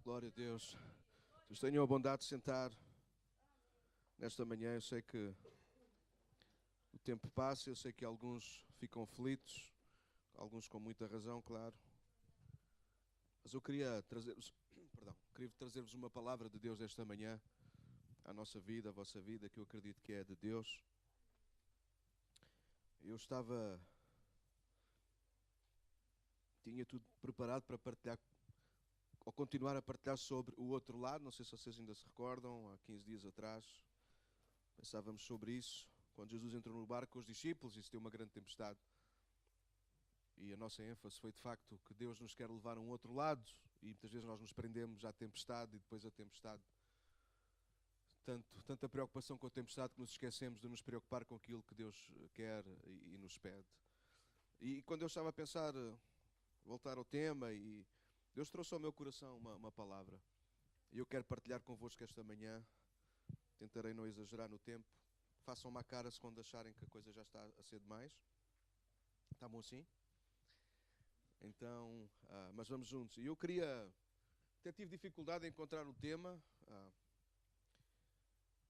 Glória a Deus. Deus tenham a bondade de sentar nesta manhã. Eu sei que o tempo passa, eu sei que alguns ficam aflitos, alguns com muita razão, claro. Mas eu queria trazer-vos uma palavra de Deus esta manhã, à nossa vida, à vossa vida, que eu acredito que é de Deus. Tinha tudo preparado para partilhar, ou continuar a partilhar sobre o outro lado. Não sei se vocês ainda se recordam, há 15 dias atrás pensávamos sobre isso, quando Jesus entrou no barco com os discípulos e se deu uma grande tempestade. E a nossa ênfase foi de facto que Deus nos quer levar a um outro lado, e muitas vezes nós nos prendemos à tempestade e depois a tempestade. Tanta preocupação com a tempestade que nos esquecemos de nos preocupar com aquilo que Deus quer e nos pede. E quando eu estava a pensar voltar ao tema, e Deus trouxe ao meu coração uma palavra, e eu quero partilhar convosco esta manhã. Tentarei não exagerar no tempo. Façam uma cara se quando acharem que a coisa já está a ser demais. Está bom assim? Então, mas vamos juntos. E eu até tive dificuldade em encontrar o tema,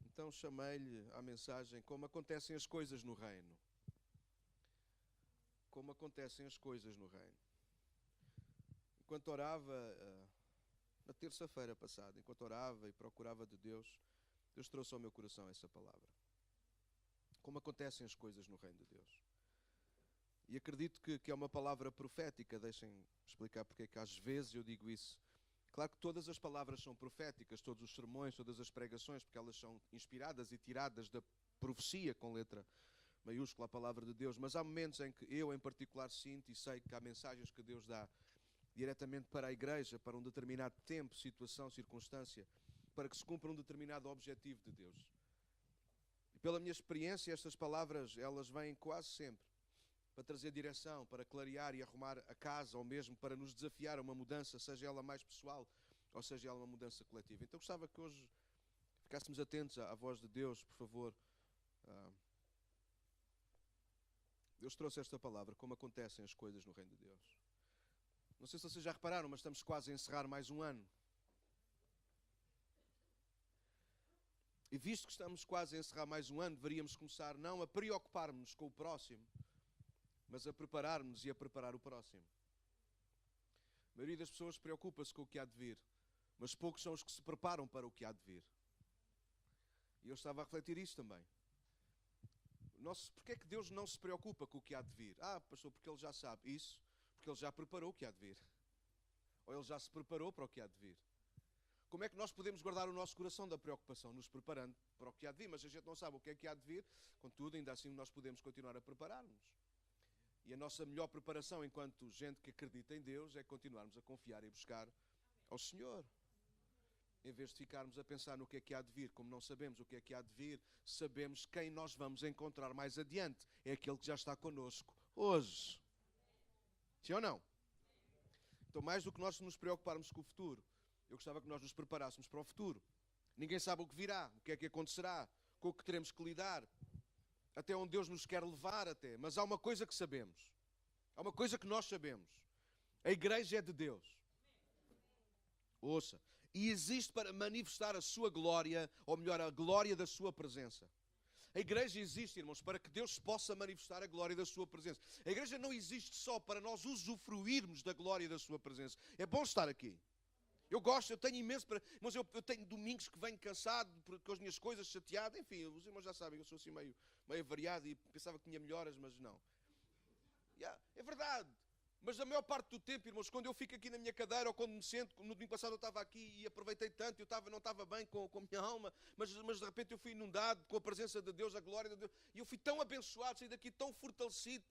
então chamei-lhe à mensagem Como acontecem as coisas no reino. Como acontecem as coisas no reino. Enquanto orava, na terça-feira passada, enquanto orava e procurava de Deus, Deus trouxe ao meu coração essa palavra. Como acontecem as coisas no reino de Deus. E acredito que é uma palavra profética. Deixem explicar porque é que às vezes eu digo isso. Claro que todas as palavras são proféticas, todos os sermões, todas as pregações, porque elas são inspiradas e tiradas da profecia com letra maiúscula, a palavra de Deus. Mas há momentos em que eu, em particular, sinto e sei que há mensagens que Deus dá diretamente para a igreja, para um determinado tempo, situação, circunstância, para que se cumpra um determinado objetivo de Deus. E pela minha experiência, estas palavras, elas vêm quase sempre para trazer direção, para clarear e arrumar a casa, ou mesmo para nos desafiar a uma mudança, seja ela mais pessoal, ou seja ela uma mudança coletiva. Então gostava que hoje ficássemos atentos à voz de Deus, por favor. Deus trouxe esta palavra, como acontecem as coisas no reino de Deus. Não sei se vocês já repararam, mas estamos quase a encerrar mais um ano. E visto que estamos quase a encerrar mais um ano, deveríamos começar não a preocupar-nos com o próximo, mas a preparar-nos e a preparar o próximo. A maioria das pessoas preocupa-se com o que há de vir, mas poucos são os que se preparam para o que há de vir. E eu estava a refletir isso também. Porquê é que Deus não se preocupa com o que há de vir? Pastor, porque Ele já sabe isso, porque Ele já preparou o que há de vir. Ou Ele já se preparou para o que há de vir. Como é que nós podemos guardar o nosso coração da preocupação? Nos preparando para o que há de vir, mas a gente não sabe o que é que há de vir, contudo, ainda assim nós podemos continuar a preparar-nos. E a nossa melhor preparação enquanto gente que acredita em Deus é continuarmos a confiar e buscar ao Senhor. Em vez de ficarmos a pensar no que é que há de vir, como não sabemos o que é que há de vir, sabemos quem nós vamos encontrar mais adiante. É aquele que já está connosco hoje. Sim ou não? Então, mais do que nós nos preocuparmos com o futuro, eu gostava que nós nos preparássemos para o futuro. Ninguém sabe o que virá, o que é que acontecerá, com o que teremos que lidar, até onde Deus nos quer levar até. Mas há uma coisa que sabemos. Há uma coisa que nós sabemos. A igreja é de Deus. Ouça. E existe para manifestar a sua glória, ou melhor, a glória da sua presença. A igreja existe, irmãos, para que Deus possa manifestar a glória da sua presença. A igreja não existe só para nós usufruirmos da glória da sua presença. É bom estar aqui. Eu gosto, eu tenho imenso para... Mas eu tenho domingos que venho cansado com as minhas coisas, chateado. Enfim, os irmãos já sabem, eu sou assim meio variado e pensava que tinha melhoras, mas não. É verdade. Mas a maior parte do tempo, irmãos, quando eu fico aqui na minha cadeira ou quando me sento, no domingo passado eu estava aqui e aproveitei tanto, não estava bem com a minha alma, mas de repente eu fui inundado com a presença de Deus, a glória de Deus, e eu fui tão abençoado, saí daqui tão fortalecido,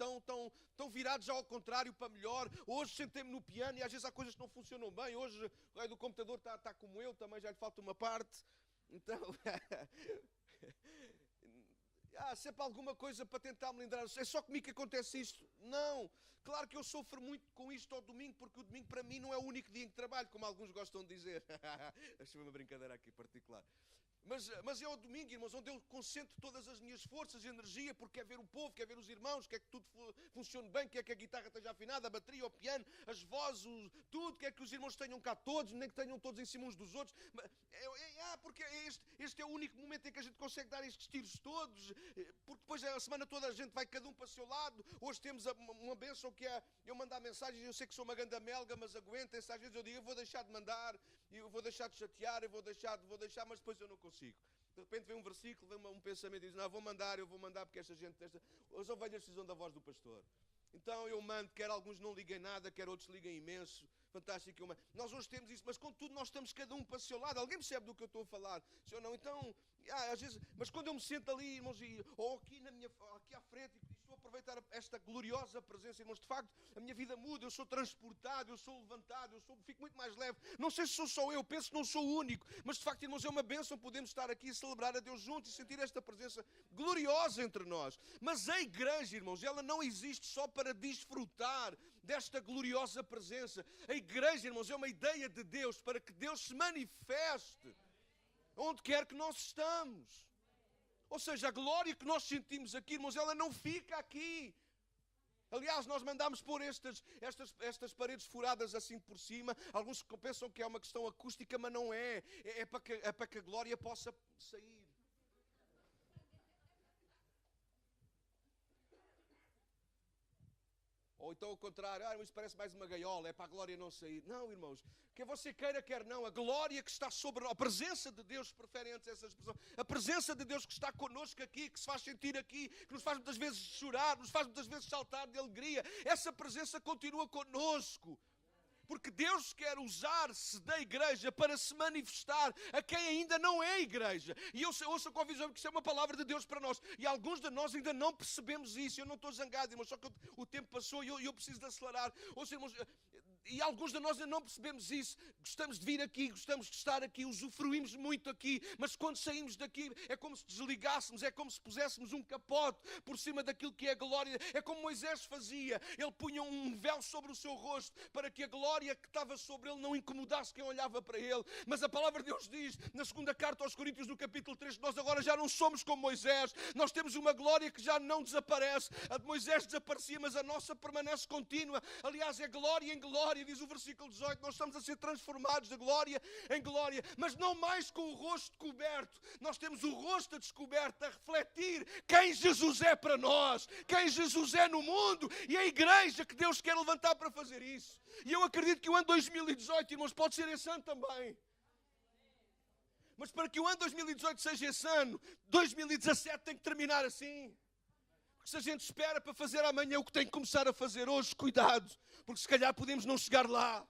tão virado já ao contrário para melhor. Hoje sentei-me no piano e às vezes há coisas que não funcionam bem. Hoje o raio do computador está como eu, também já lhe falta uma parte. Então... sempre alguma coisa para tentar me lembrar. É só comigo que acontece isto? Não. Claro que eu sofro muito com isto ao domingo, porque o domingo para mim não é o único dia em que trabalho, como alguns gostam de dizer. Acho uma brincadeira aqui particular. Mas é o domingo, irmãos, onde eu concentro todas as minhas forças e energia, porque quer ver o povo, quer ver os irmãos, quer que tudo funcione bem, quer que a guitarra esteja afinada, a bateria, o piano, as vozes, tudo, quer que os irmãos tenham cá todos, nem que tenham todos em cima uns dos outros. Porque este é o único momento em que a gente consegue dar estes tiros todos, porque depois a semana toda a gente vai cada um para o seu lado. Hoje temos uma bênção que é eu mandar mensagens, eu sei que sou uma ganda melga, mas aguentem-se, às vezes eu digo, eu vou deixar de mandar, eu vou deixar de chatear, eu vou deixar, mas depois eu não consigo. De repente vem um versículo, vem um pensamento e diz, não, eu vou mandar porque esta gente, as ovelhas precisam da voz do pastor. Então eu mando, quer alguns não liguem nada, quer outros liguem imenso. Fantástico, eu mando. Nós hoje temos isso, mas contudo nós estamos cada um para o seu lado. Alguém percebe do que eu estou a falar? Se ou não? Então, às vezes, mas quando eu me sento ali, irmãos, ou aqui à frente, e estou a aproveitar esta gloriosa presença, irmãos, de facto, a minha vida muda, eu sou transportado, eu sou levantado, fico muito mais leve. Não sei se sou só eu, penso que não sou o único, mas de facto, irmãos, é uma bênção podemos estar aqui e celebrar a Deus juntos e sentir esta presença gloriosa entre nós. Mas a igreja, irmãos, ela não existe só para desfrutar desta gloriosa presença. A igreja, irmãos, é uma ideia de Deus para que Deus se manifeste onde quer que nós estamos. Ou seja, a glória que nós sentimos aqui, irmãos, ela não fica aqui. Aliás, nós mandamos pôr estas paredes furadas assim por cima. Alguns pensam que é uma questão acústica, mas não é. É para que a glória possa sair. Ou então ao contrário, isso parece mais uma gaiola, é para a glória não sair. Não, irmãos, quer você queira, quer não, a glória que está sobre nós, a presença de Deus, preferem antes essa expressão, a presença de Deus que está connosco aqui, que se faz sentir aqui, que nos faz muitas vezes chorar, nos faz muitas vezes saltar de alegria, essa presença continua connosco. Porque Deus quer usar-se da igreja para se manifestar a quem ainda não é igreja. E eu ouço com a visão que isso é uma palavra de Deus para nós. E alguns de nós ainda não percebemos isso. Eu não estou zangado, irmãos, só que o tempo passou e eu preciso de acelerar. Ouça, irmãos, e alguns de nós ainda não percebemos isso. Gostamos de vir aqui, gostamos de estar aqui, usufruímos muito aqui. Mas quando saímos daqui é como se desligássemos, é como se puséssemos um capote por cima daquilo que é a glória. É como Moisés fazia. Ele punha um véu sobre o seu rosto para que a glória que estava sobre ele não incomodasse quem olhava para ele. Mas a palavra de Deus diz, na segunda carta aos Coríntios, no capítulo 3, que nós agora já não somos como Moisés. Nós temos uma glória que já não desaparece. A de Moisés desaparecia, mas a nossa permanece contínua. Aliás, é glória em glória, diz o versículo 18. Nós estamos a ser transformados de glória em glória, mas não mais com o rosto coberto. Nós temos o rosto descoberto a refletir quem Jesus é para nós, quem Jesus é no mundo, e a igreja que Deus quer levantar para fazer isso. E eu acredito que o ano 2018, irmãos, pode ser esse ano também. Mas para que o ano 2018 seja esse ano, 2017 tem que terminar assim. Porque se a gente espera para fazer amanhã o que tem que começar a fazer hoje, cuidado, porque se calhar podemos não chegar lá.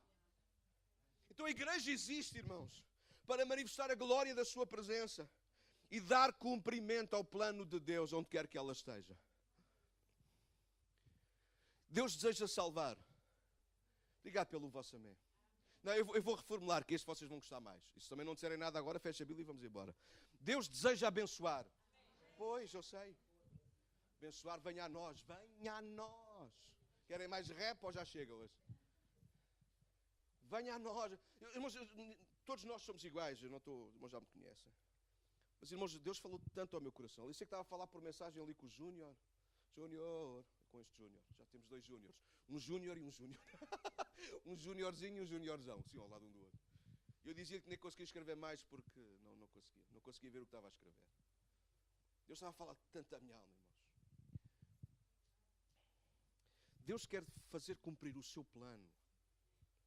Então a igreja existe, irmãos, para manifestar a glória da sua presença e dar cumprimento ao plano de Deus onde quer que ela esteja. Deus deseja salvar. Obrigado pelo vosso amém. Não, eu vou reformular, que este vocês vão gostar mais. E se também não disserem nada agora, fecha a Bíblia e vamos embora. Deus deseja abençoar. Pois, eu sei. Abençoar, venha a nós. Venha a nós. Querem mais rap ou já chega hoje? Venha a nós. Irmãos, todos nós somos iguais. Eu irmãos já me conhecem. Mas, irmãos, Deus falou tanto ao meu coração. Eu sei que estava a falar por mensagem ali com o Júnior. Com este Júnior. Já temos 2 Júniors. Um Júnior e um Júnior. Um Júniorzinho e um Júniorzão. Sim, ao lado um do outro. Eu dizia que nem conseguia escrever mais porque não conseguia. Não conseguia ver o que estava a escrever. Deus estava a falar tanto à minha alma, irmãos. Deus quer fazer cumprir o seu plano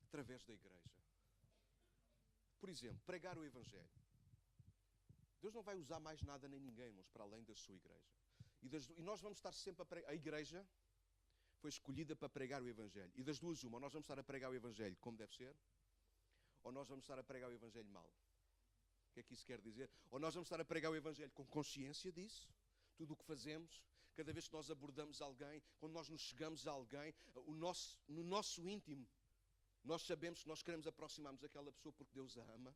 através da igreja. Por exemplo, pregar o Evangelho. Deus não vai usar mais nada nem ninguém, irmãos, para além da sua igreja. E nós vamos estar sempre a pregar. A igreja foi escolhida para pregar o Evangelho. E das duas, uma, ou nós vamos estar a pregar o Evangelho como deve ser, ou nós vamos estar a pregar o Evangelho mal. O que é que isso quer dizer? Ou nós vamos estar a pregar o Evangelho com consciência disso, tudo o que fazemos, cada vez que nós abordamos alguém, quando nós nos chegamos a alguém, no nosso íntimo, nós sabemos que nós queremos aproximar-nos daquela pessoa porque Deus a ama.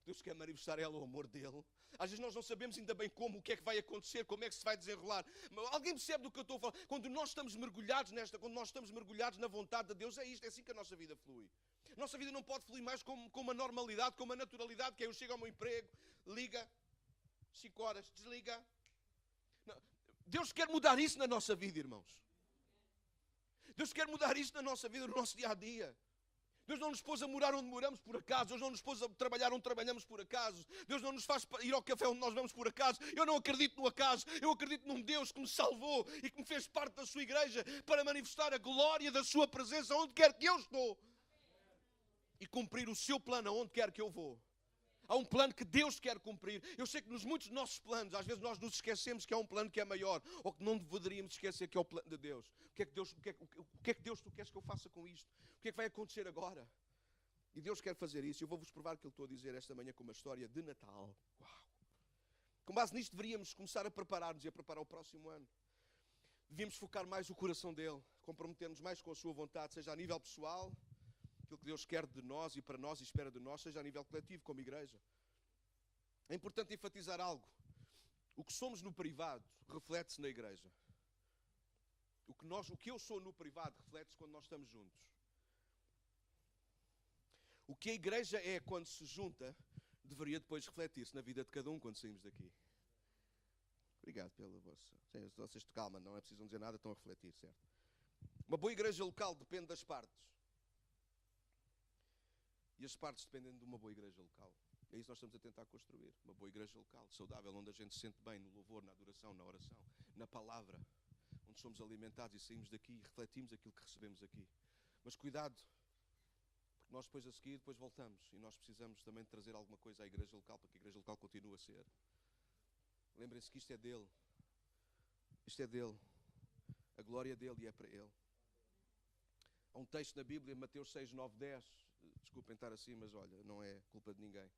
Deus quer manifestar ela o amor dele. Às vezes nós não sabemos ainda bem como, o que é que vai acontecer, como é que se vai desenrolar. Alguém percebe do que eu estou a falar? Quando nós estamos mergulhados quando nós estamos mergulhados na vontade de Deus, é isto, é assim que a nossa vida flui. Nossa vida não pode fluir mais com uma normalidade, com uma naturalidade, que é eu chego ao meu emprego, liga, 5 horas, desliga. Não. Deus quer mudar isso na nossa vida, irmãos. Deus quer mudar isso na nossa vida, no nosso dia-a-dia. Deus não nos pôs a morar onde moramos por acaso. Deus não nos pôs a trabalhar onde trabalhamos por acaso. Deus não nos faz ir ao café onde nós vamos por acaso. Eu não acredito no acaso. Eu acredito num Deus que me salvou e que me fez parte da sua igreja para manifestar a glória da sua presença onde quer que eu estou. E cumprir o seu plano aonde quer que eu vou. Há um plano que Deus quer cumprir. Eu sei que nos muitos nossos planos, às vezes nós nos esquecemos que há um plano que é maior, ou que não deveríamos esquecer que é o plano de Deus. O que é que Deus tu queres que eu faça com isto? O que é que vai acontecer agora? E Deus quer fazer isso. Eu vou-vos provar o que eu estou a dizer esta manhã com uma história de Natal. Uau! Com base nisto deveríamos começar a preparar-nos e a preparar o próximo ano. Devíamos focar mais o coração dele, comprometer-nos mais com a sua vontade, seja a nível pessoal, aquilo que Deus quer de nós e para nós e espera de nós, seja a nível coletivo, como igreja. É importante enfatizar algo. O que somos no privado reflete-se na igreja. O que eu sou no privado reflete-se quando nós estamos juntos. O que a igreja é quando se junta, deveria depois refletir-se na vida de cada um quando saímos daqui. Obrigado pela vossa... Vocês de calma, não é preciso dizer nada, estão a refletir, certo? Uma boa igreja local depende das partes. E as partes dependem de uma boa igreja local. É isso que nós estamos a tentar construir. Uma boa igreja local, saudável, onde a gente se sente bem no louvor, na adoração, na oração, na palavra. Onde somos alimentados e saímos daqui e refletimos aquilo que recebemos aqui. Mas cuidado, porque nós depois a seguir, depois voltamos. E nós precisamos também de trazer alguma coisa à igreja local, para que a igreja local continue a ser. Lembrem-se que isto é dele. Isto é dele. A glória é dele e é para ele. Há um texto na Bíblia, Mateus 6, 9, 10... Desculpem estar assim, mas olha, não é culpa de ninguém.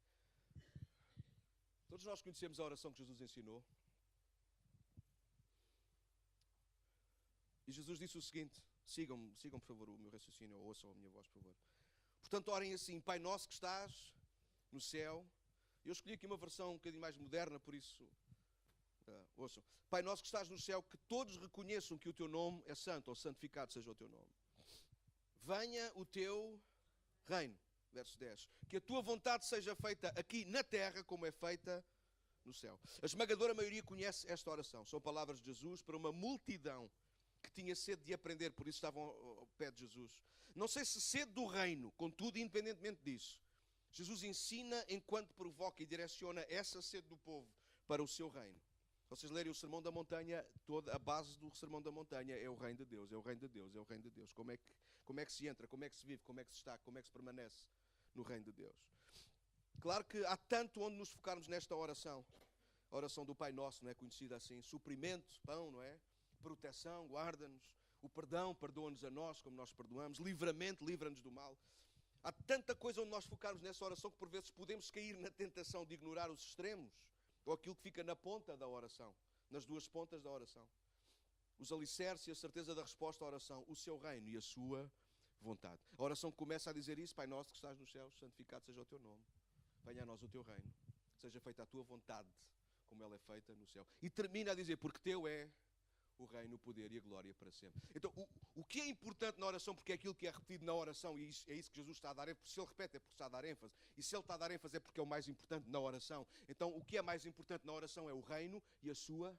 Todos nós conhecemos a oração que Jesus ensinou. E Jesus disse o seguinte, sigam por favor o meu raciocínio, ou ouçam a minha voz, por favor. Portanto, orem assim, Pai nosso que estás no céu. Eu escolhi aqui uma versão um bocadinho mais moderna, por isso, ouçam. Pai nosso que estás no céu, que todos reconheçam que o teu nome é santo, ou santificado seja o teu nome. Venha o teu reino, verso 10. Que a tua vontade seja feita aqui na terra como é feita no céu. A esmagadora maioria conhece esta oração. São palavras de Jesus para uma multidão que tinha sede de aprender, por isso estavam ao pé de Jesus. Não sei se sede do reino, contudo, independentemente disso, Jesus ensina enquanto provoca e direciona essa sede do povo para o seu reino. Se vocês lerem o Sermão da Montanha, toda a base do Sermão da Montanha é o reino de Deus, é o reino de Deus, é o reino de Deus. Como é que se entra, como é que se vive, como é que se está, como é que se permanece no reino de Deus. Claro que há tanto onde nos focarmos nesta oração. A oração do Pai Nosso, não é conhecida assim, suprimento, pão, não é? Proteção, guarda-nos. O perdão, perdoa-nos a nós como nós perdoamos. Livramento, livra-nos do mal. Há tanta coisa onde nós focarmos nessa oração que por vezes podemos cair na tentação de ignorar os extremos, ou aquilo que fica na ponta da oração, nas duas pontas da oração. Os alicerces e a certeza da resposta à oração, o seu reino e a sua vontade. A oração começa a dizer isso, Pai nosso que estás nos céus, santificado seja o teu nome. Venha a nós o teu reino. Seja feita a tua vontade, como ela é feita no céu. E termina a dizer, porque teu é o reino, o poder e a glória para sempre. Então, o que é importante na oração, porque é aquilo que é repetido na oração, e é isso que Jesus está a dar ênfase. Se ele repete é porque está a dar ênfase. E se ele está a dar ênfase é porque é o mais importante na oração. Então, o que é mais importante na oração é o reino e a sua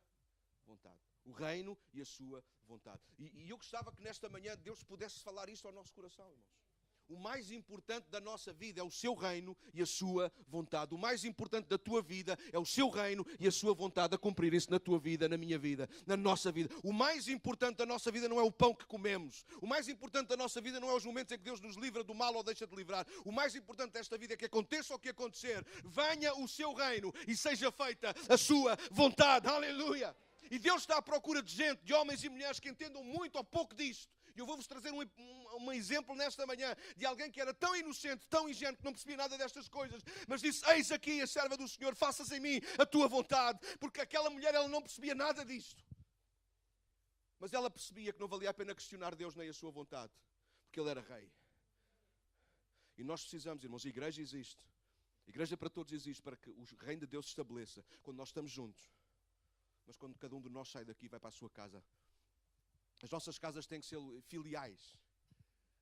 vontade. O reino e a sua vontade. E eu gostava que nesta manhã Deus pudesse falar isto ao nosso coração, irmãos. O mais importante da nossa vida é o seu reino e a sua vontade. O mais importante da tua vida é o seu reino e a sua vontade a cumprirem-se na tua vida, na minha vida, na nossa vida. O mais importante da nossa vida não é o pão que comemos. O mais importante da nossa vida não é os momentos em que Deus nos livra do mal ou deixa de livrar. O mais importante desta vida é que aconteça o que acontecer, venha o seu reino e seja feita a sua vontade. Aleluia! E Deus está à procura de gente, de homens e mulheres que entendam muito ou pouco disto. E eu vou-vos trazer um exemplo nesta manhã de alguém que era tão inocente, tão ingênuo, que não percebia nada destas coisas, mas disse, eis aqui a serva do Senhor, faças em mim a tua vontade. Porque aquela mulher, ela não percebia nada disto. Mas ela percebia que não valia a pena questionar Deus nem a sua vontade, porque Ele era rei. E nós precisamos, irmãos, a igreja existe. A igreja para todos existe, para que o reino de Deus se estabeleça, quando nós estamos juntos. Mas quando cada um de nós sai daqui e vai para a sua casa, as nossas casas têm que ser filiais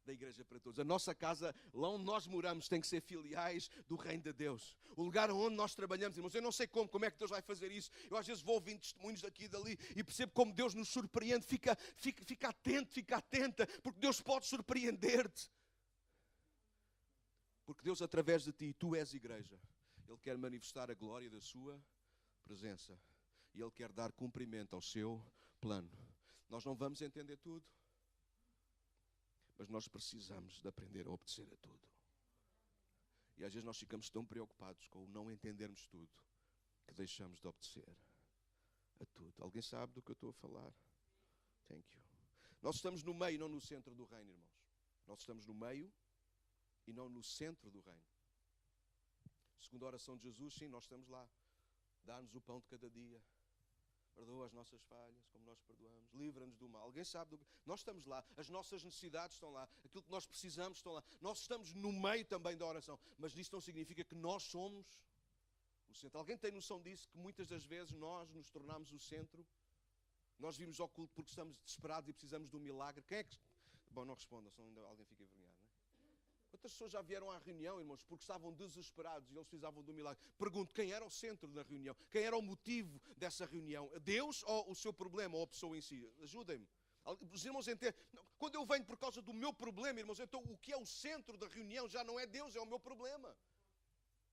da Igreja para Todos. A nossa casa, lá onde nós moramos, tem que ser filiais do Reino de Deus. O lugar onde nós trabalhamos, irmãos, eu não sei como é que Deus vai fazer isso. Eu às vezes vou ouvindo testemunhos daqui e dali e percebo como Deus nos surpreende. Fica atento, fica atenta, porque Deus pode surpreender-te. Porque Deus, através de ti, tu és igreja. Ele quer manifestar a glória da sua presença. E Ele quer dar cumprimento ao seu plano. Nós não vamos entender tudo, mas nós precisamos de aprender a obedecer a tudo. E às vezes nós ficamos tão preocupados com o não entendermos tudo, que deixamos de obedecer a tudo. Alguém sabe do que eu estou a falar? Thank you. Nós estamos no meio, não no centro do reino, irmãos. Nós estamos no meio e não no centro do reino. Segundo a oração de Jesus, sim, nós estamos lá. Dá-nos o pão de cada dia. Perdoa as nossas falhas, como nós perdoamos. Livra-nos do mal. Alguém sabe do que... Nós estamos lá. As nossas necessidades estão lá. Aquilo que nós precisamos estão lá. Nós estamos no meio também da oração. Mas isso não significa que nós somos o centro. Alguém tem noção disso? Que muitas das vezes nós nos tornamos o centro? Nós vimos ao culto porque estamos desesperados e precisamos de um milagre. Quem é que... Bom, não respondam, senão ainda alguém fica envergonhado, não é? Quantas pessoas já vieram à reunião, irmãos, porque estavam desesperados e eles precisavam de um milagre? Pergunto, quem era o centro da reunião? Quem era o motivo dessa reunião? Deus ou o seu problema ou a pessoa em si? Ajudem-me. Os irmãos entendem. Quando eu venho por causa do meu problema, irmãos, então o que é o centro da reunião já não é Deus, é o meu problema.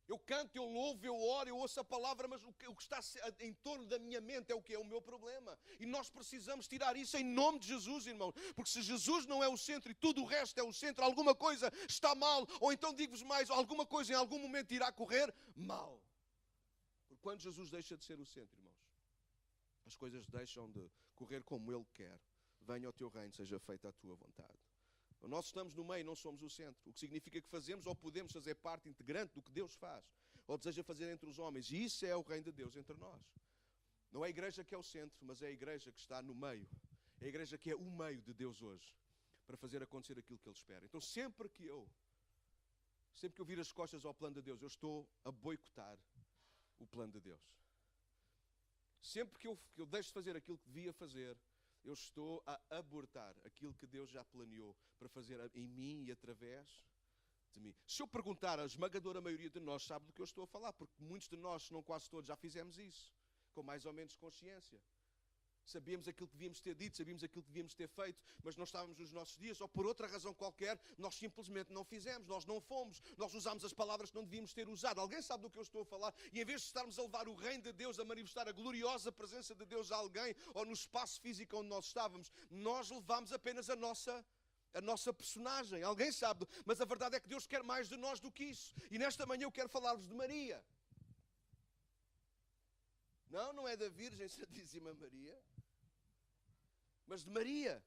Eu canto, eu louvo, eu oro, eu ouço a palavra, mas o que está em torno da minha mente é o que é o meu problema. E nós precisamos tirar isso em nome de Jesus, irmão. Porque se Jesus não é o centro e tudo o resto é o centro, alguma coisa está mal. Ou então digo-vos mais, alguma coisa em algum momento irá correr mal. Porque quando Jesus deixa de ser o centro, irmãos, as coisas deixam de correr como Ele quer. Venha ao teu reino, seja feita a tua vontade. Nós estamos no meio, não somos o centro. O que significa que fazemos ou podemos fazer parte integrante do que Deus faz. Ou deseja fazer entre os homens. E isso é o reino de Deus entre nós. Não é a igreja que é o centro, mas é a igreja que está no meio. É a igreja que é o meio de Deus hoje. Para fazer acontecer aquilo que Ele espera. Então sempre que eu viro as costas ao plano de Deus, eu estou a boicotar o plano de Deus. Sempre que eu deixo de fazer aquilo que devia fazer, eu estou a abortar aquilo que Deus já planeou para fazer em mim e através de mim. Se eu perguntar, a esmagadora maioria de nós sabe do que eu estou a falar, porque muitos de nós, se não quase todos, já fizemos isso, com mais ou menos consciência. Sabíamos aquilo que devíamos ter dito, sabíamos aquilo que devíamos ter feito, mas não estávamos nos nossos dias, ou por outra razão qualquer, nós simplesmente não fizemos, nós não fomos, nós usámos as palavras que não devíamos ter usado. Alguém sabe do que eu estou a falar? E em vez de estarmos a levar o reino de Deus, a manifestar a gloriosa presença de Deus a alguém, ou no espaço físico onde nós estávamos, nós levámos apenas a nossa personagem. Alguém sabe? Mas a verdade é que Deus quer mais de nós do que isso. E nesta manhã eu quero falar-vos de Maria. Não é da Virgem Santíssima Maria, mas de Maria,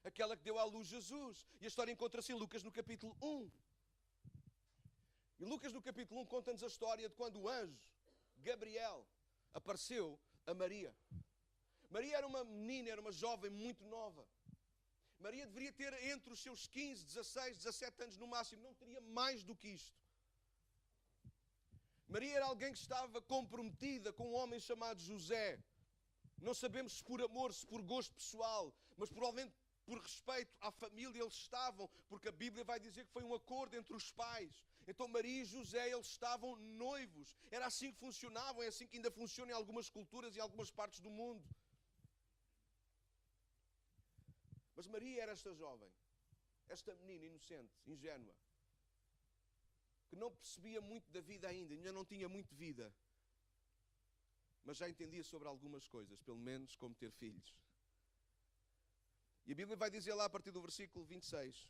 aquela que deu à luz Jesus. E a história encontra-se em Lucas no capítulo 1. E Lucas no capítulo 1 conta-nos a história de quando o anjo Gabriel apareceu a Maria. Maria era uma menina, era uma jovem muito nova. Maria deveria ter entre os seus 15, 16, 17 anos no máximo, não teria mais do que isto. Maria era alguém que estava comprometida com um homem chamado José. Não sabemos se por amor, se por gosto pessoal, mas provavelmente por respeito à família eles estavam, porque a Bíblia vai dizer que foi um acordo entre os pais. Então Maria e José, eles estavam noivos. Era assim que funcionavam, é assim que ainda funciona em algumas culturas e em algumas partes do mundo. Mas Maria era esta jovem, esta menina inocente, ingênua, que não percebia muito da vida ainda não tinha muito vida. Mas já entendia sobre algumas coisas, pelo menos como ter filhos. E a Bíblia vai dizer lá a partir do versículo 26,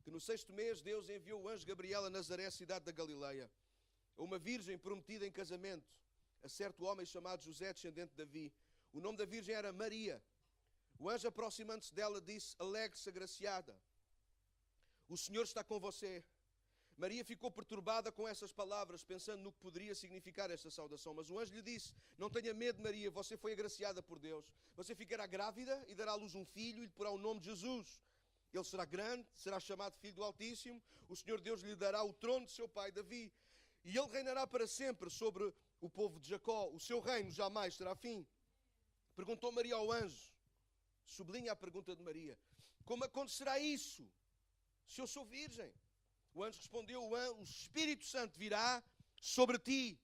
que no 6º mês Deus enviou o anjo Gabriel a Nazaré, cidade da Galileia, a uma virgem prometida em casamento, a certo homem chamado José, descendente de Davi. O nome da virgem era Maria. O anjo, aproximando-se dela, disse: alegre-se, agraciada, o Senhor está com você. Maria ficou perturbada com essas palavras, pensando no que poderia significar esta saudação. Mas o anjo lhe disse: não tenha medo, Maria, você foi agraciada por Deus. Você ficará grávida e dará à luz um filho e lhe porá o nome de Jesus. Ele será grande, será chamado Filho do Altíssimo. O Senhor Deus lhe dará o trono de seu pai Davi. E ele reinará para sempre sobre o povo de Jacó. O seu reino jamais terá fim. Perguntou Maria ao anjo, sublinha a pergunta de Maria: como acontecerá isso? Se eu sou virgem. O anjo respondeu, o Espírito Santo virá sobre ti.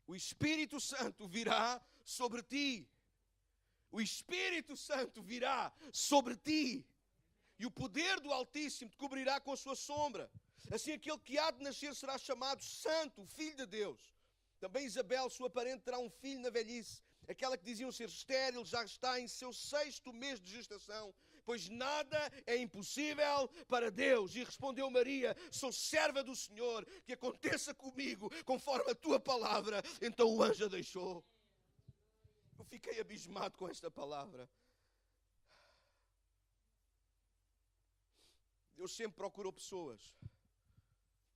O Espírito Santo virá sobre ti. O Espírito Santo virá sobre ti. E o poder do Altíssimo te cobrirá com a sua sombra. Assim aquele que há de nascer será chamado Santo, o Filho de Deus. Também Isabel, sua parente, terá um filho na velhice. Aquela que diziam ser estéril já está em seu 6º mês de gestação, pois nada é impossível para Deus. E respondeu Maria, sou serva do Senhor, que aconteça comigo conforme a tua palavra. Então o anjo a deixou. Eu fiquei abismado com esta palavra. Deus sempre procurou pessoas,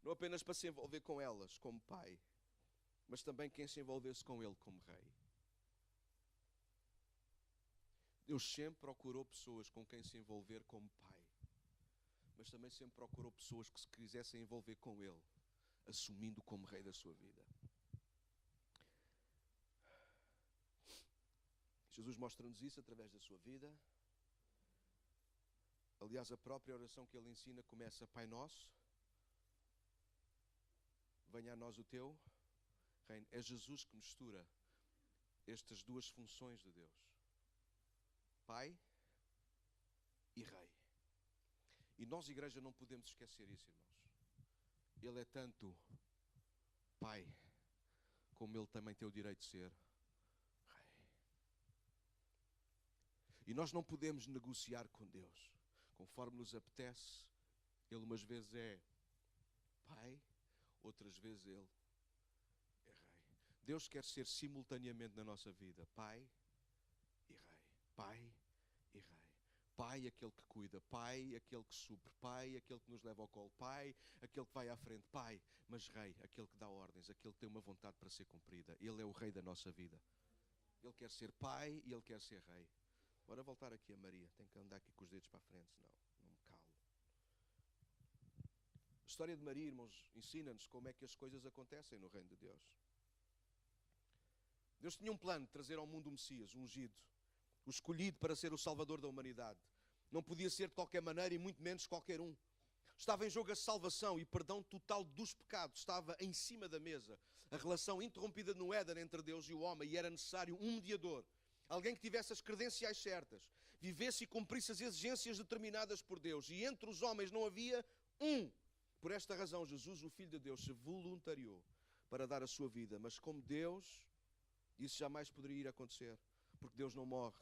não apenas para se envolver com elas como pai, mas também quem se envolvesse com ele como rei. Deus sempre procurou pessoas com quem se envolver como pai, mas também sempre procurou pessoas que se quisessem envolver com ele, assumindo como rei da sua vida. Jesus mostra-nos isso através da sua vida. Aliás, a própria oração que ele ensina começa: Pai nosso, venha a nós o teu reino. É Jesus que mistura estas duas funções de Deus: Pai e Rei. E nós, igreja, não podemos esquecer isso, irmãos. Ele é tanto Pai, como ele também tem o direito de ser Rei. E nós não podemos negociar com Deus conforme nos apetece. Ele umas vezes é Pai, outras vezes ele é Rei. Deus quer ser simultaneamente na nossa vida Pai e Rei. Pai e Rei. Pai, aquele que cuida. Pai, aquele que supre. Pai, aquele que nos leva ao colo. Pai, aquele que vai à frente. Pai, mas Rei, aquele que dá ordens, aquele que tem uma vontade para ser cumprida. Ele é o Rei da nossa vida. Ele quer ser Pai e ele quer ser Rei. Bora voltar aqui a Maria. Tenho que andar aqui com os dedos para a frente, senão não me calo. A história de Maria, irmãos, ensina-nos como é que as coisas acontecem no reino de Deus. Deus tinha um plano de trazer ao mundo o Messias, o ungido, o escolhido para ser o Salvador da humanidade. Não podia ser de qualquer maneira e muito menos qualquer um. Estava em jogo a salvação e perdão total dos pecados. Estava em cima da mesa a relação interrompida no Éden entre Deus e o homem, e era necessário um mediador. Alguém que tivesse as credenciais certas, vivesse e cumprisse as exigências determinadas por Deus. E entre os homens não havia um. Por esta razão, Jesus, o Filho de Deus, se voluntariou para dar a sua vida. Mas como Deus, isso jamais poderia ir acontecer, porque Deus não morre.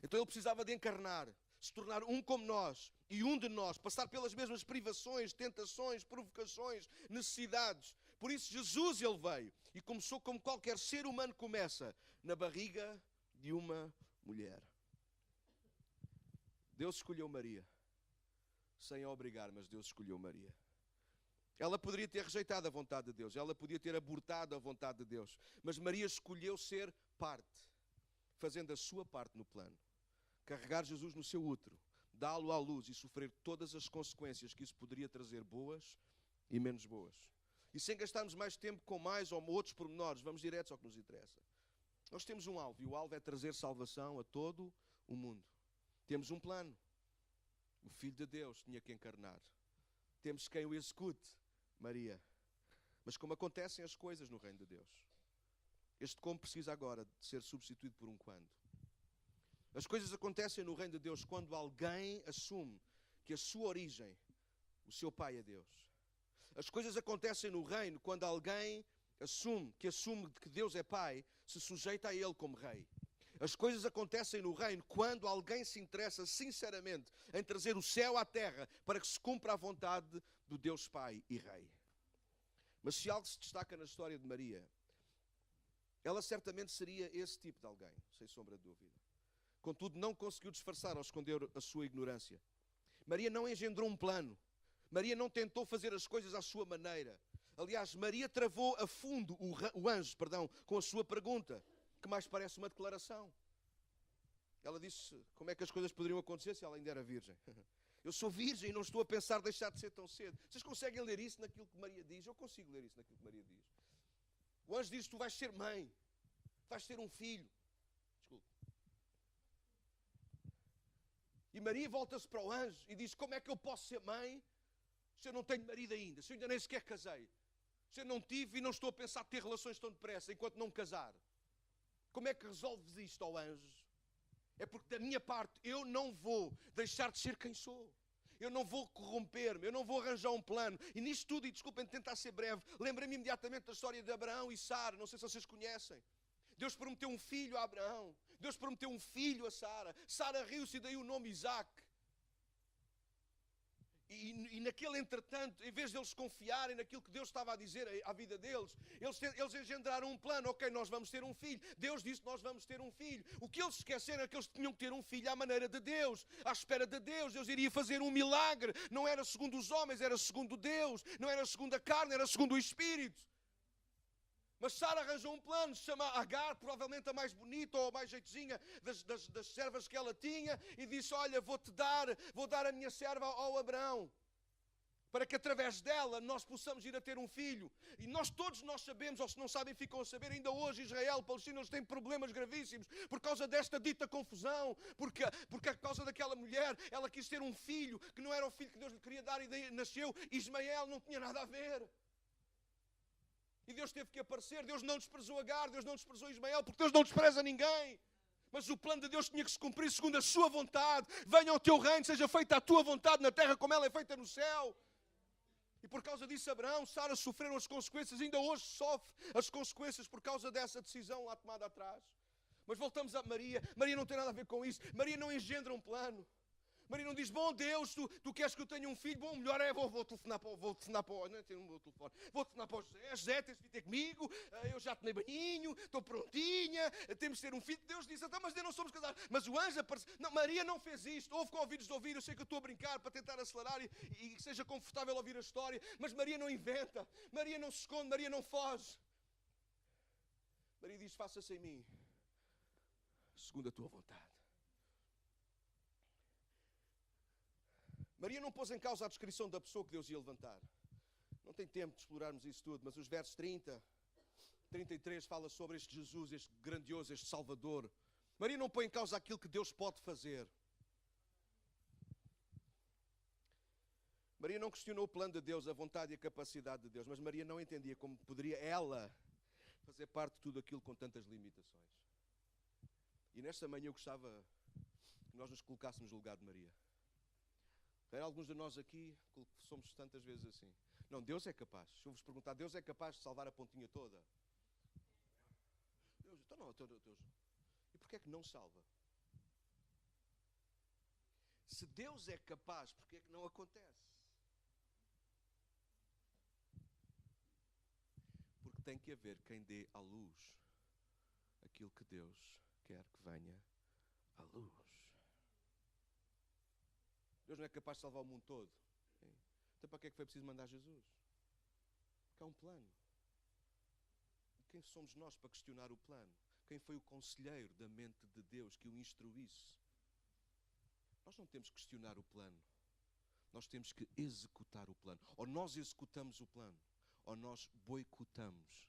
Então ele precisava de encarnar, se tornar um como nós e um de nós, passar pelas mesmas privações, tentações, provocações, necessidades. Por isso Jesus, ele veio e começou como qualquer ser humano começa, na barriga de uma mulher. Deus escolheu Maria, sem a obrigar, mas Deus escolheu Maria. Ela poderia ter rejeitado a vontade de Deus, ela podia ter abortado a vontade de Deus, mas Maria escolheu ser parte, fazendo a sua parte no plano. Carregar Jesus no seu útero, dá-lo à luz e sofrer todas as consequências que isso poderia trazer, boas e menos boas. E sem gastarmos mais tempo com mais ou outros pormenores, vamos diretos ao que nos interessa. Nós temos um alvo, e o alvo é trazer salvação a todo o mundo. Temos um plano. O Filho de Deus tinha que encarnar. Temos quem o execute, Maria. Mas como acontecem as coisas no reino de Deus, este como precisa agora de ser substituído por um quando. As coisas acontecem no reino de Deus quando alguém assume que a sua origem, o seu pai é Deus. As coisas acontecem no reino quando alguém assume que Deus é pai, se sujeita a ele como rei. As coisas acontecem no reino quando alguém se interessa sinceramente em trazer o céu à terra para que se cumpra a vontade do Deus Pai e Rei. Mas se algo se destaca na história de Maria, ela certamente seria esse tipo de alguém, sem sombra de dúvida. Contudo, não conseguiu disfarçar ou esconder a sua ignorância. Maria não engendrou um plano. Maria não tentou fazer as coisas à sua maneira. Aliás, Maria travou a fundo o anjo, com a sua pergunta, que mais parece uma declaração. Ela disse como é que as coisas poderiam acontecer se ela ainda era virgem. Eu sou virgem e não estou a pensar deixar de ser tão cedo. Vocês conseguem ler isso naquilo que Maria diz? Eu consigo ler isso naquilo que Maria diz. O anjo diz, tu vais ser mãe, vais ter um filho. Desculpe. E Maria volta-se para o anjo e diz: como é que eu posso ser mãe se eu não tenho marido ainda? Se eu ainda nem sequer casei? Se eu não tive e não estou a pensar ter relações tão depressa enquanto não casar? Como é que resolves isto, ó anjo? É porque da minha parte eu não vou deixar de ser quem sou. Eu não vou corromper-me, eu não vou arranjar um plano. E nisto tudo, e desculpem tentar ser breve, lembrei-me imediatamente da história de Abraão e Sara. Não sei se vocês conhecem. Deus prometeu um filho a Abraão. Deus prometeu um filho a Sara. Sara riu-se e daí o nome Isaac. E naquele entretanto, em vez de eles confiarem naquilo que Deus estava a dizer à vida deles, eles engendraram um plano. Ok, nós vamos ter um filho. Deus disse que nós vamos ter um filho. O que eles esqueceram é que eles tinham que ter um filho à maneira de Deus, à espera de Deus. Deus iria fazer um milagre. Não era segundo os homens, era segundo Deus. Não era segundo a carne, era segundo o Espírito. Mas Sara arranjou um plano, se chama Agar, provavelmente a mais bonita ou a mais jeitozinha das servas que ela tinha, e disse: olha, vou dar a minha serva ao Abraão, para que através dela nós possamos ir a ter um filho. E todos nós sabemos, ou se não sabem ficam a saber, ainda hoje Israel, Palestina, eles têm problemas gravíssimos por causa desta dita confusão, porque a causa daquela mulher, ela quis ter um filho, que não era o filho que Deus lhe queria dar, e daí nasceu Ismael, não tinha nada a ver. E Deus teve que aparecer. Deus não desprezou Agar, Deus não desprezou Ismael, porque Deus não despreza ninguém. Mas o plano de Deus tinha que se cumprir segundo a sua vontade. Venha ao teu reino, seja feita a tua vontade na terra como ela é feita no céu. E por causa disso Abraão, Sara sofreram as consequências, ainda hoje sofre as consequências por causa dessa decisão lá tomada atrás. Mas voltamos a Maria. Maria não tem nada a ver com isso. Maria não engendra um plano. Maria não diz: bom Deus, tu queres que eu tenha um filho? Bom, melhor é, vou telefonar para o José. José, tens de vir ter comigo, eu já tomei banhinho, estou prontinha, temos de ter um filho. Deus disse: então, mas ainda não somos casados. Mas o anjo apareceu. Não, Maria não fez isto. Houve com ouvidos de ouvir, eu sei que eu estou a brincar para tentar acelerar e que seja confortável ouvir a história, mas Maria não inventa, Maria não se esconde, Maria não foge. Maria diz: faça-se em mim segundo a tua vontade. Maria não pôs em causa a descrição da pessoa que Deus ia levantar. Não tem tempo de explorarmos isso tudo, mas os versos 30, 33 fala sobre este Jesus, este grandioso, este Salvador. Maria não põe em causa aquilo que Deus pode fazer. Maria não questionou o plano de Deus, a vontade e a capacidade de Deus, mas Maria não entendia como poderia ela fazer parte de tudo aquilo com tantas limitações. E nesta manhã eu gostava que nós nos colocássemos no lugar de Maria. Alguns de nós aqui somos tantas vezes assim. Não, Deus é capaz. Se eu vos perguntar, Deus é capaz de salvar a pontinha toda? Deus, então não, Deus. E porquê é que não salva? Se Deus é capaz, porquê é que não acontece? Porque tem que haver quem dê à luz aquilo que Deus quer que venha à luz. Deus não é capaz de salvar o mundo todo. Então para que é que foi preciso mandar Jesus? Porque há um plano. E quem somos nós para questionar o plano? Quem foi o conselheiro da mente de Deus que o instruísse? Nós não temos que questionar o plano. Nós temos que executar o plano. Ou nós executamos o plano, ou nós boicotamos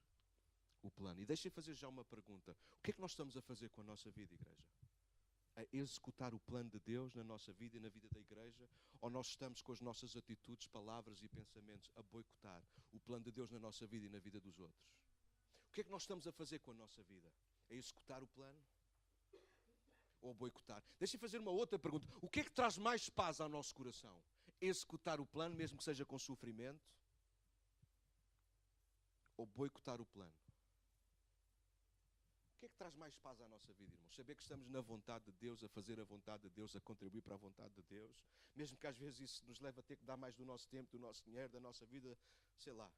o plano. E deixem fazer já uma pergunta. O que é que nós estamos a fazer com a nossa vida, igreja? A executar o plano de Deus na nossa vida e na vida da igreja, ou nós estamos com as nossas atitudes, palavras e pensamentos a boicotar o plano de Deus na nossa vida e na vida dos outros? O que é que nós estamos a fazer com a nossa vida? A executar o plano ou a boicotar? Deixa-me fazer uma outra pergunta. O que é que traz mais paz ao nosso coração? Executar o plano, mesmo que seja com sofrimento, ou boicotar o plano? O que é que traz mais paz à nossa vida, irmãos? Saber que estamos na vontade de Deus, a fazer a vontade de Deus, a contribuir para a vontade de Deus, mesmo que às vezes isso nos leve a ter que dar mais do nosso tempo, do nosso dinheiro, da nossa vida, sei lá.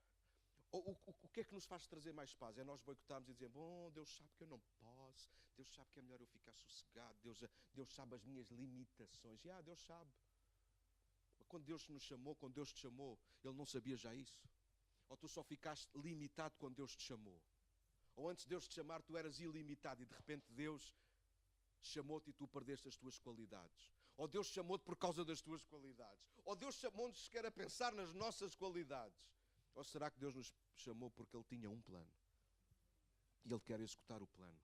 O que é que nos faz trazer mais paz? É nós boicotarmos e dizer: bom, Deus sabe que eu não posso, Deus sabe que é melhor eu ficar sossegado, Deus sabe as minhas limitações. Deus sabe. Quando Deus nos chamou, quando Deus te chamou, Ele não sabia já isso? Ou tu só ficaste limitado quando Deus te chamou? Ou antes de Deus te chamar, tu eras ilimitado e de repente Deus chamou-te e tu perdeste as tuas qualidades? Ou Deus chamou-te por causa das tuas qualidades? Ou Deus chamou-nos sequer a pensar nas nossas qualidades? Ou será que Deus nos chamou porque Ele tinha um plano? E Ele quer executar o plano.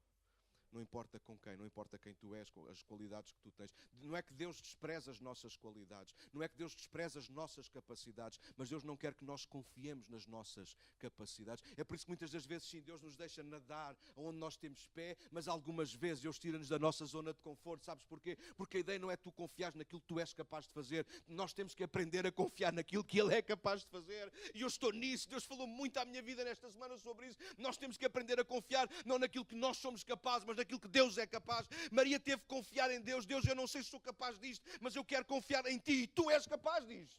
Não importa com quem, não importa quem tu és, com as qualidades que tu tens. Não é que Deus despreza as nossas qualidades, não é que Deus despreza as nossas capacidades, mas Deus não quer que nós confiemos nas nossas capacidades. É por isso que muitas das vezes, sim, Deus nos deixa nadar onde nós temos pé, mas algumas vezes Deus tira-nos da nossa zona de conforto. Sabes porquê? Porque a ideia não é tu confiares naquilo que tu és capaz de fazer. Nós temos que aprender a confiar naquilo que Ele é capaz de fazer. E eu estou nisso. Deus falou muito à minha vida nesta semana sobre isso. Nós temos que aprender a confiar não naquilo que nós somos capazes, mas naquilo que Deus é capaz. Maria teve que confiar em Deus. Deus, eu não sei se sou capaz disto, mas eu quero confiar em Ti. E Tu és capaz disto.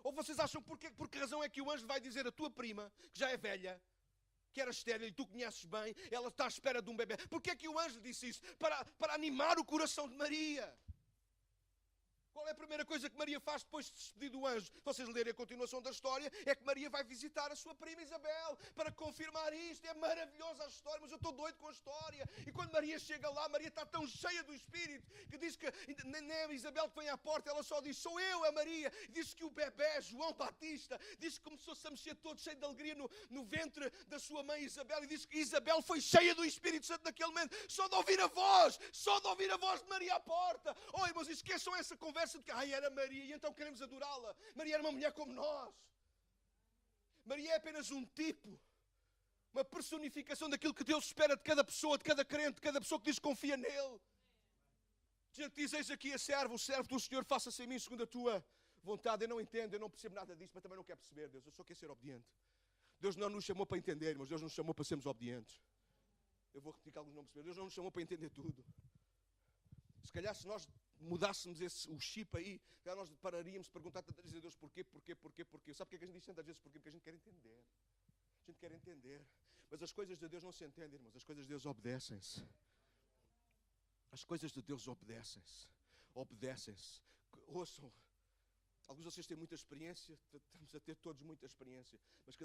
Ou vocês acham por que razão é que o anjo vai dizer a tua prima, que já é velha, que era estéril e tu conheces bem, ela está à espera de um bebê? Porquê é que o anjo disse isso? Para animar o coração de Maria. Qual é a primeira coisa que Maria faz depois de se despedir do anjo? Se vocês lerem a continuação da história, é que Maria vai visitar a sua prima Isabel para confirmar isto. É maravilhosa a história, mas eu estou doido com a história. E quando Maria chega lá, Maria está tão cheia do Espírito que diz que nem é a Isabel que vem à porta, ela só diz, sou eu, a Maria. Diz que o bebê, João Batista, diz que começou-se a mexer todo cheio de alegria no ventre da sua mãe Isabel. E diz que Isabel foi cheia do Espírito Santo naquele momento. Só de ouvir a voz de Maria à porta. Oh, irmãos, esqueçam essa conversa de que era Maria e então queremos adorá-la. Maria era uma mulher como nós. Maria é apenas um tipo, uma personificação daquilo que Deus espera de cada pessoa, de cada crente, de cada pessoa que diz que confia nele. Diz, eis aqui o servo do Senhor, faça-se em mim segundo a tua vontade. Eu não entendo, eu não percebo nada disso, mas também não quero perceber, Deus. Eu só quero ser obediente. Deus não nos chamou para entender, mas Deus nos chamou para sermos obedientes. Eu vou repetir que alguns não perceberam. Deus não nos chamou para entender tudo. Se calhar se nós mudássemos o chip aí, nós pararíamos de perguntar tantas vezes a Deus porquê. Sabe porque é que a gente diz tantas vezes porquê? Porque a gente quer entender. A gente quer entender. Mas as coisas de Deus não se entendem, irmãos. As coisas de Deus obedecem-se. As coisas de Deus obedecem-se. Obedecem-se. Ouçam. Alguns de vocês têm muita experiência. Estamos a ter todos muita experiência. Mas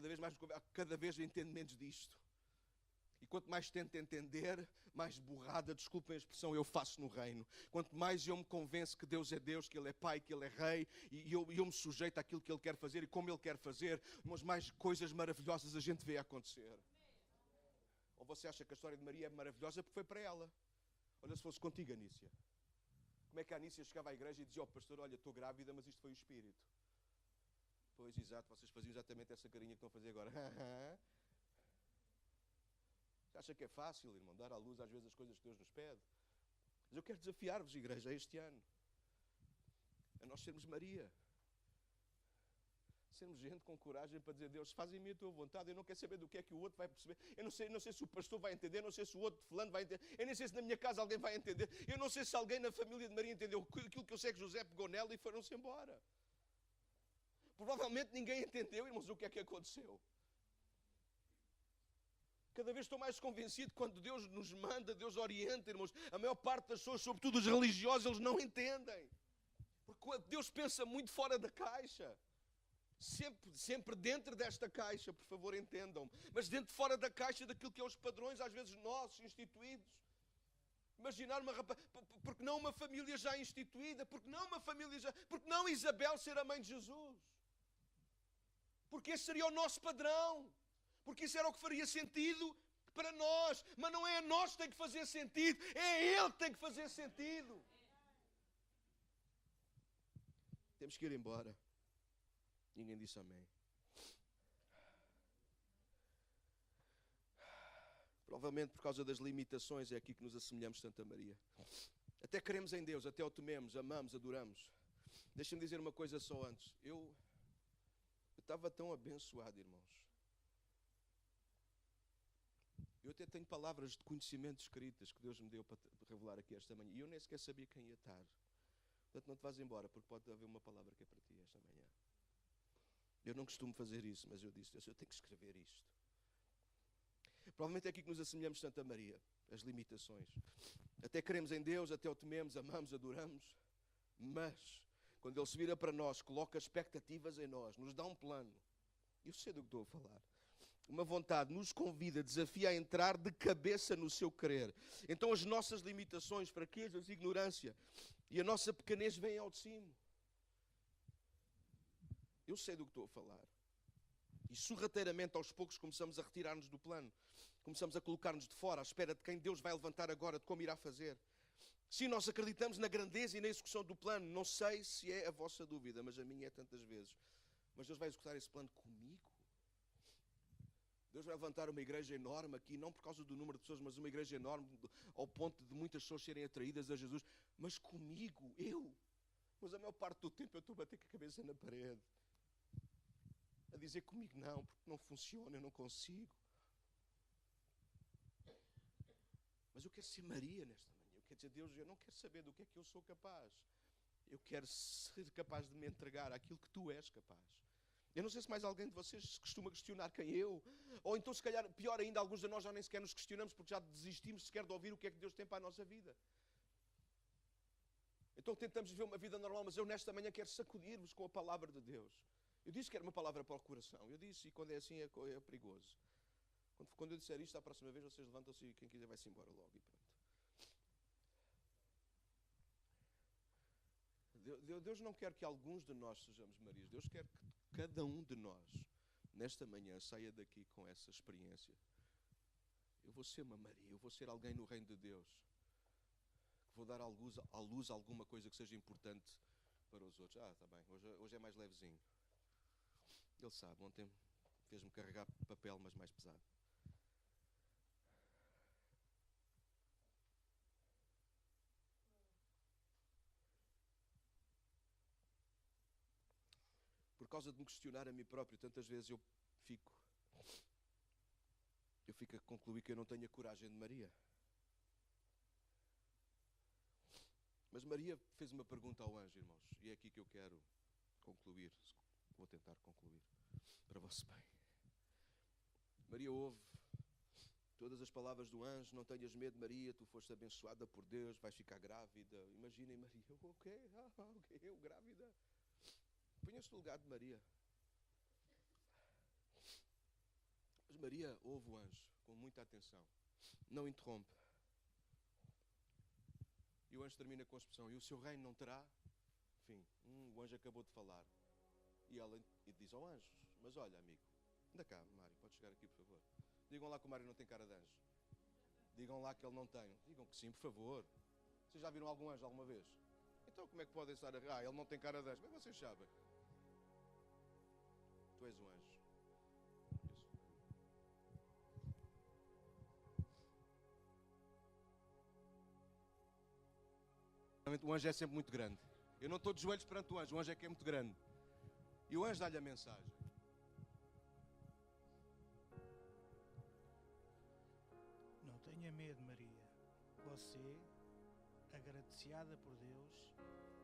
cada vez eu entendo menos disto. E quanto mais tento entender, mais burrada, desculpem a expressão, eu faço no reino. Quanto mais eu me convenço que Deus é Deus, que Ele é Pai, que Ele é Rei, e eu me sujeito àquilo que Ele quer fazer e como Ele quer fazer, mas mais coisas maravilhosas a gente vê acontecer. Ou você acha que a história de Maria é maravilhosa porque foi para ela? Olha, se fosse contigo, Anícia. Como é que a Anícia chegava à igreja e dizia ao pastor, olha, estou grávida, mas isto foi o Espírito. Pois, exato, vocês faziam exatamente essa carinha que estão a fazer agora. Acha que é fácil, irmão, dar à luz às vezes as coisas que Deus nos pede? Mas eu quero desafiar-vos, igreja, este ano, a nós sermos Maria. Sermos gente com coragem para dizer, Deus, faz-me a tua vontade. Eu não quero saber do que é que o outro vai perceber. Eu não sei se o pastor vai entender, eu não sei se o outro fulano vai entender. Eu nem sei se na minha casa alguém vai entender. Eu não sei se alguém na família de Maria entendeu. Aquilo que eu sei é que José pegou nela e foram-se embora. Provavelmente ninguém entendeu, irmãos, o que é que aconteceu. Cada vez estou mais convencido que quando Deus nos manda, Deus orienta, irmãos. A maior parte das pessoas, sobretudo os religiosos, eles não entendem. Porque Deus pensa muito fora da caixa. Sempre dentro desta caixa, por favor, entendam. Mas dentro fora da caixa daquilo que é os padrões, às vezes nossos, instituídos. Imaginar porque não uma família já instituída? Porque não Isabel ser a mãe de Jesus? Porque esse seria o nosso padrão. Porque isso era o que faria sentido para nós. Mas não é a nós que tem que fazer sentido. É Ele que tem que fazer sentido. Temos que ir embora. Ninguém disse amém. Provavelmente por causa das limitações é aqui que nos assemelhamos tanto a Maria. Até queremos em Deus, até o tememos, amamos, adoramos. Deixa-me dizer uma coisa só antes. Eu estava tão abençoado, irmãos. Eu até tenho palavras de conhecimento escritas que Deus me deu para revelar aqui esta manhã. E eu nem sequer sabia quem ia estar. Portanto, não te vás embora, porque pode haver uma palavra que é para ti esta manhã. Eu não costumo fazer isso, mas eu disse, Deus, eu tenho que escrever isto. Provavelmente é aqui que nos assemelhamos tanto a Maria, as limitações. Até queremos em Deus, até o tememos, amamos, adoramos. Mas, quando Ele se vira para nós, coloca expectativas em nós, nos dá um plano. Eu sei do que estou a falar. Uma vontade, nos convida, desafia a entrar de cabeça no seu querer. Então as nossas limitações, fraquezas, ignorância e a nossa pequenez vêm ao de cimo. Eu sei do que estou a falar. E sorrateiramente, aos poucos, começamos a retirar-nos do plano. Começamos a colocar-nos de fora, à espera de quem Deus vai levantar agora, de como irá fazer. Sim, nós acreditamos na grandeza e na execução do plano. Não sei se é a vossa dúvida, mas a minha é tantas vezes. Mas Deus vai executar esse plano comigo. Deus vai levantar uma igreja enorme aqui, não por causa do número de pessoas, mas uma igreja enorme, ao ponto de muitas pessoas serem atraídas a Jesus. Mas comigo, eu. Mas a maior parte do tempo eu estou a bater com a cabeça na parede. A dizer comigo não, porque não funciona, eu não consigo. Mas eu quero ser Maria nesta manhã. Eu quero dizer, Deus, eu não quero saber do que é que eu sou capaz. Eu quero ser capaz de me entregar àquilo que Tu és capaz. Eu não sei se mais alguém de vocês se costuma questionar quem eu. Ou então, se calhar, pior ainda, alguns de nós já nem sequer nos questionamos porque já desistimos sequer de ouvir o que é que Deus tem para a nossa vida. Então tentamos viver uma vida normal, mas eu nesta manhã quero sacudir-vos com a palavra de Deus. Eu disse que era uma palavra para o coração. Eu disse, e quando é assim é perigoso. Quando eu disser isto, a próxima vez vocês levantam-se e quem quiser vai-se embora logo e pronto. Deus não quer que alguns de nós sejamos Marias. Deus quer que cada um de nós, nesta manhã, saia daqui com essa experiência. Eu vou ser uma Maria, eu vou ser alguém no reino de Deus. Que vou dar à luz alguma coisa que seja importante para os outros. Está bem, hoje é mais levezinho. Ele sabe, ontem fez-me carregar papel, mas mais pesado. Por causa de me questionar a mim próprio, tantas vezes eu fico a concluir que eu não tenho a coragem de Maria. Mas Maria fez uma pergunta ao anjo, irmãos, e é aqui que eu quero concluir. Vou tentar concluir para o vosso bem. Maria ouve todas as palavras do anjo. Não tenhas medo, Maria, tu foste abençoada por Deus, vais ficar grávida. Imaginem Maria, o quê? Eu grávida? Ponha-se no lugar de Maria. Mas Maria ouve o anjo com muita atenção. Não interrompe. E o anjo termina com a expressão, e o seu reino não terá fim. O anjo acabou de falar. E ela diz ao anjo, mas olha, amigo, anda cá, Mário, pode chegar aqui, por favor. Digam lá que o Mário não tem cara de anjo. Digam lá que ele não tem. Digam que sim, por favor. Vocês já viram algum anjo alguma vez? Então como é que podem estar a... ele não tem cara de anjo. Mas vocês sabem. Tu és um anjo. O anjo é sempre muito grande. Eu não estou de joelhos perante o anjo é que é muito grande. E o anjo dá-lhe a mensagem. Não tenha medo, Maria. Você, agraciada por Deus,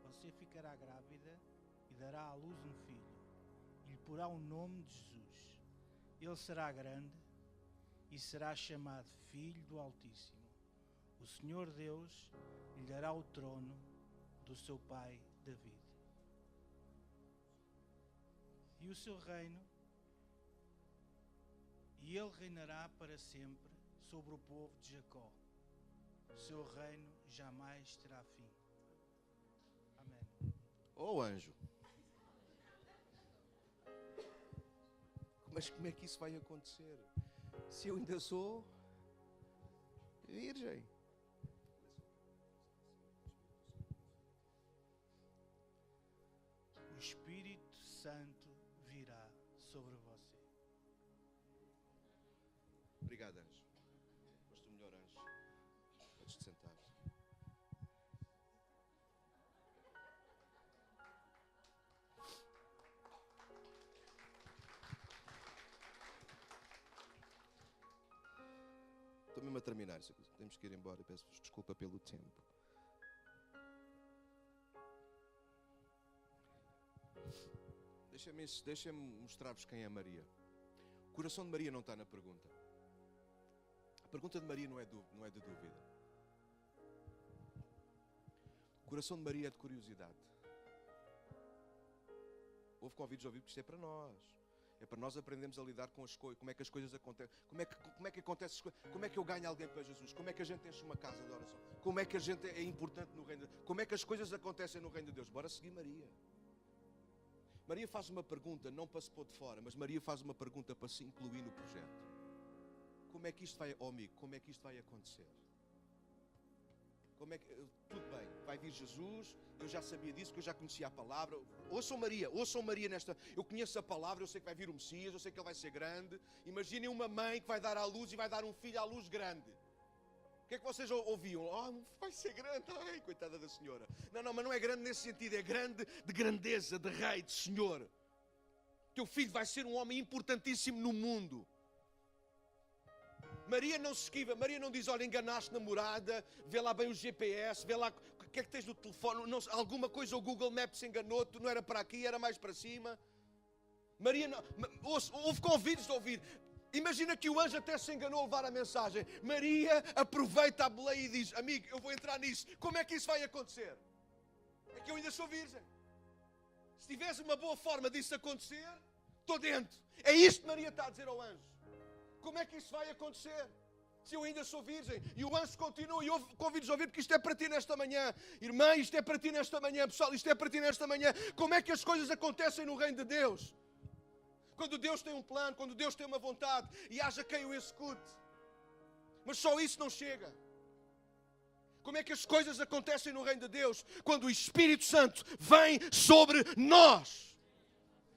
você ficará grávida e dará à luz um filho. E lhe porá o nome de Jesus. Ele será grande e será chamado Filho do Altíssimo. O Senhor Deus lhe dará o trono do seu pai David. E o seu reino, e ele reinará para sempre sobre o povo de Jacó. O seu reino jamais terá fim. Amém. Oh, anjo. Mas como é que isso vai acontecer? Se eu ainda sou virgem. O Espírito Santo virá sobre você. Obrigado, anjo. Foste o melhor anjo. Podes te sentar. Estou mesmo a terminar. Temos que ir embora. Peço-vos desculpa pelo tempo. Deixem-me mostrar-vos quem é Maria. O coração de Maria não está na pergunta. A pergunta de Maria não é de dúvida. O coração de Maria é de curiosidade. Houve convites a ouvir, porque isto é para nós. É para nós aprendermos a lidar com as coisas, como é que as coisas acontecem, como é que acontece as coisas, como é que eu ganho alguém para Jesus, como é que a gente enche uma casa de oração, como é que a gente é importante no reino de Deus, como é que as coisas acontecem no reino de Deus. Bora seguir Maria. Maria faz uma pergunta, não para se pôr de fora, mas Maria faz uma pergunta para se incluir no projeto. como é que isto vai, amigo, como é que isto vai acontecer? Tudo bem, vai vir Jesus, eu já sabia disso, que eu já conhecia a palavra. Ouçam Maria nesta. Eu conheço a palavra, eu sei que vai vir o Messias, eu sei que ele vai ser grande. Imaginem uma mãe que vai dar à luz e vai dar um filho à luz grande. O que é que vocês ouviam? Vai ser grande, ai, coitada da senhora. Não, mas não é grande nesse sentido, é grande de grandeza, de rei, de senhor. Teu filho vai ser um homem importantíssimo no mundo. Maria não se esquiva, Maria não diz, olha, enganaste namorada, vê lá bem o GPS, vê lá o que é que tens no telefone, não, alguma coisa o Google Maps enganou-te, não era para aqui, era mais para cima. Maria não, houve convites de ouvir. Imagina que o anjo até se enganou a levar a mensagem. Maria aproveita a boleia e diz, amigo, eu vou entrar nisso. Como é que isso vai acontecer? É que eu ainda sou virgem. Se tivesse uma boa forma disso acontecer, estou dentro. É isto que Maria está a dizer ao anjo. Como é que isso vai acontecer? Se eu ainda sou virgem. E o anjo continua e eu convido-vos a ouvir, porque isto é para ti nesta manhã. Irmã, isto é para ti nesta manhã. Pessoal, isto é para ti nesta manhã. Como é que as coisas acontecem no reino de Deus? Quando Deus tem um plano, quando Deus tem uma vontade e haja quem o execute. Mas só isso não chega. Como é que as coisas acontecem no reino de Deus? Quando o Espírito Santo vem sobre nós.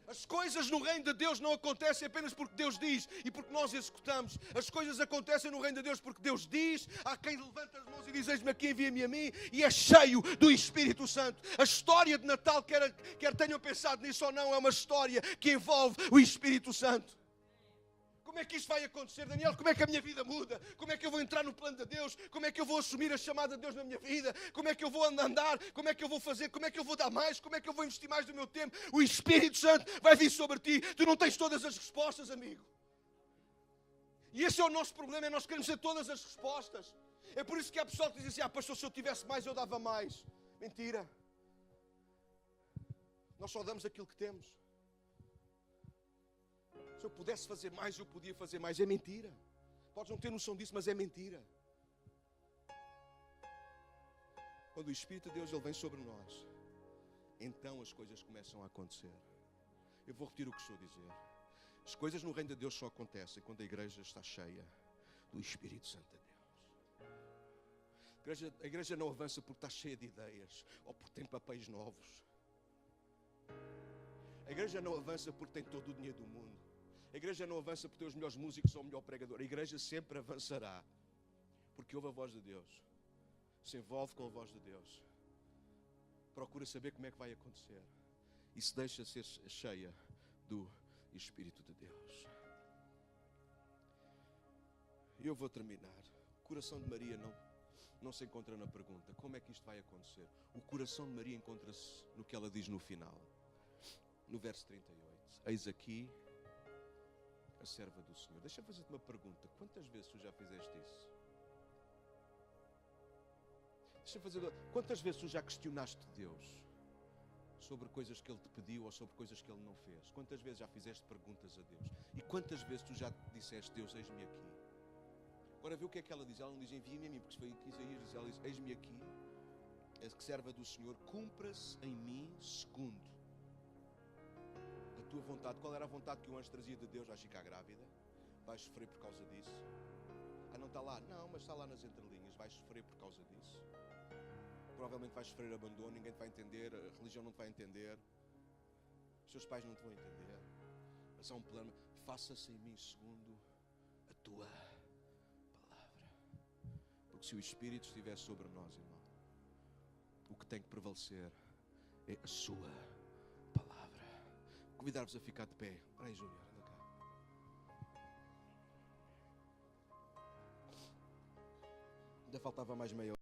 As coisas no reino de Deus não acontecem apenas porque Deus diz e porque nós executamos. As coisas acontecem no reino de Deus porque Deus diz, há quem levanta as mãos e diz, eis-me aqui, envia-me a mim, e é cheio do Espírito Santo. A história de Natal, quer tenham pensado nisso ou não, é uma história que envolve o Espírito Santo. Como é que isto vai acontecer, Daniel? Como é que a minha vida muda? Como é que eu vou entrar no plano de Deus? Como é que eu vou assumir a chamada de Deus na minha vida? Como é que eu vou andar? Como é que eu vou fazer? Como é que eu vou dar mais? Como é que eu vou investir mais do meu tempo? O Espírito Santo vai vir sobre ti. Tu não tens todas as respostas, amigo. E esse é o nosso problema, é nós queremos ter todas as respostas. É por isso que há pessoal que diz assim, pastor, se eu tivesse mais, eu dava mais. Mentira. Nós só damos aquilo que temos. Se eu pudesse fazer mais, eu podia fazer mais. É mentira. Podes não ter noção disso, mas é mentira. Quando o Espírito de Deus ele vem sobre nós, então as coisas começam a acontecer. Eu vou repetir o que estou a dizer. As coisas no reino de Deus só acontecem quando a igreja está cheia do Espírito Santo de Deus. A igreja não avança porque está cheia de ideias ou porque tem papéis novos. A igreja não avança porque tem todo o dinheiro do mundo. A igreja não avança porque tem os melhores músicos ou o melhor pregador. A igreja sempre avançará porque ouve a voz de Deus, se envolve com a voz de Deus, procura saber como é que vai acontecer e se deixa ser cheia do Espírito de Deus. E eu vou terminar. O coração de Maria não se encontra na pergunta, como é que isto vai acontecer? O coração de Maria encontra-se no que ela diz no final, no verso 38. Eis aqui a serva do Senhor. Deixa-me fazer-te uma pergunta. Quantas vezes tu já fizeste isso? Quantas vezes tu já questionaste Deus sobre coisas que Ele te pediu ou sobre coisas que Ele não fez? Quantas vezes já fizeste perguntas a Deus? E quantas vezes tu já disseste, Deus, eis-me aqui? Agora vê o que é que ela diz. Ela não diz, envia-me a mim, porque foi o que Isaías diz. Ela diz, eis-me aqui, a serva do Senhor, cumpra-se em mim segundo a tua vontade. Qual era a vontade que o anjo trazia de Deus? Vais ficar grávida, vais sofrer por causa disso. Não está lá, não, mas está lá nas entrelinhas. Vais sofrer por causa disso. Provavelmente vais sofrer abandono, ninguém te vai entender, a religião não te vai entender, os teus pais não te vão entender, mas há um plano. Faça-se em mim segundo a tua palavra, porque se o Espírito estiver sobre nós, irmão, o que tem que prevalecer é a sua palavra. Convidar-vos a ficar de pé. Espera aí, Júnior, anda cá. Ainda faltava mais meia hora.